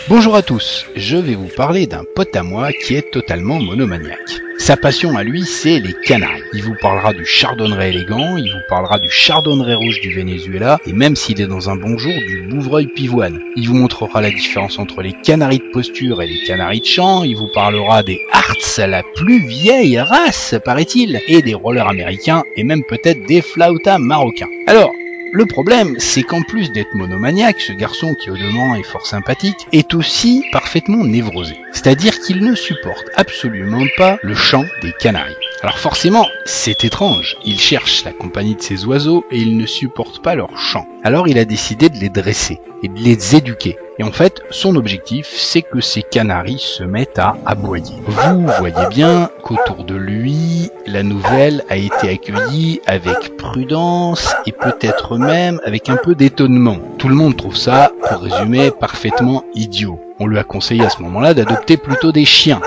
Bonjour à tous, je vais vous parler d'un pote à moi qui est totalement monomaniaque. Sa passion à lui, c'est les canaris. Il vous parlera du chardonneret élégant, il vous parlera du chardonneret rouge du Venezuela, et même s'il est dans un bon jour, du bouvreuil pivoine. Il vous montrera la différence entre les canaris de posture et les canaris de champ, il vous parlera des Harts, la plus vieille race, paraît-il, et des rollers américains, et même peut-être des flautas marocains. Alors, le problème, c'est qu'en plus d'être monomaniaque, ce garçon qui au demeurant est fort sympathique, est aussi parfaitement névrosé. C'est-à-dire qu'il ne supporte absolument pas le chant des canaris. Alors forcément, c'est étrange, il cherche la compagnie de ces oiseaux et il ne supporte pas leur chant. Alors il a décidé de les dresser et de les éduquer. Et en fait, son objectif, c'est que ces canaris se mettent à aboyer. Vous voyez bien qu'autour de lui, la nouvelle a été accueillie avec prudence et peut-être même avec un peu d'étonnement. Tout le monde trouve ça, pour résumer, parfaitement idiot. On lui a conseillé à ce moment-là d'adopter plutôt des chiens.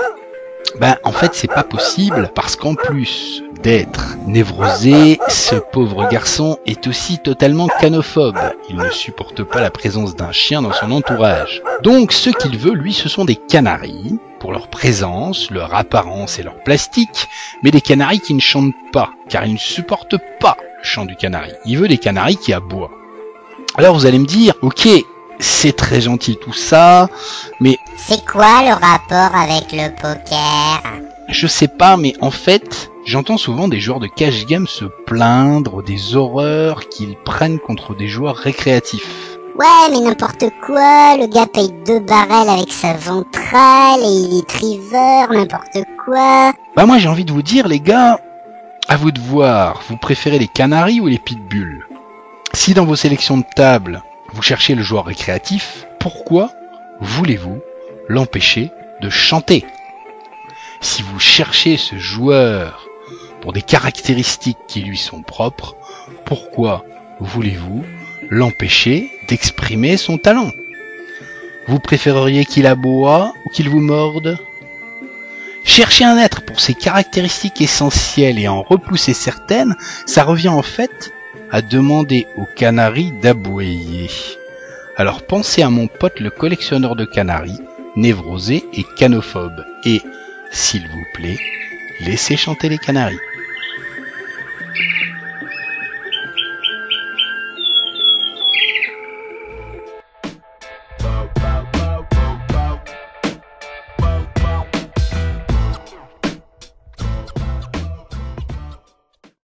En fait, c'est pas possible parce qu'en plus d'être névrosé, ce pauvre garçon est aussi totalement canophobe. Il ne supporte pas la présence d'un chien dans son entourage. Donc, ce qu'il veut, lui, ce sont des canaris, pour leur présence, leur apparence et leur plastique, mais des canaris qui ne chantent pas, car il ne supporte pas le chant du canari. Il veut des canaris qui aboient. Alors, vous allez me dire, ok, c'est très gentil tout ça, mais... C'est quoi le rapport avec le poker? Je sais pas, mais en fait, j'entends souvent des joueurs de cash game se plaindre des horreurs qu'ils prennent contre des joueurs récréatifs. Ouais, mais n'importe quoi, le gars paye 2 barrels avec sa ventrale et il est triver, n'importe quoi. Moi j'ai envie de vous dire, les gars, à vous de voir, vous préférez les canaris ou les pitbulls? Si dans vos sélections de table, vous cherchez le joueur récréatif, pourquoi voulez-vous l'empêcher de chanter? Si vous cherchez ce joueur pour des caractéristiques qui lui sont propres, pourquoi voulez-vous l'empêcher d'exprimer son talent? Vous préféreriez qu'il aboie ou qu'il vous morde? Chercher un être pour ses caractéristiques essentielles et en repousser certaines, ça revient en fait à demander aux canaris d'aboyer. Alors pensez à mon pote le collectionneur de canaris, névrosé et canophobe, et, s'il vous plaît, laissez chanter les canaris.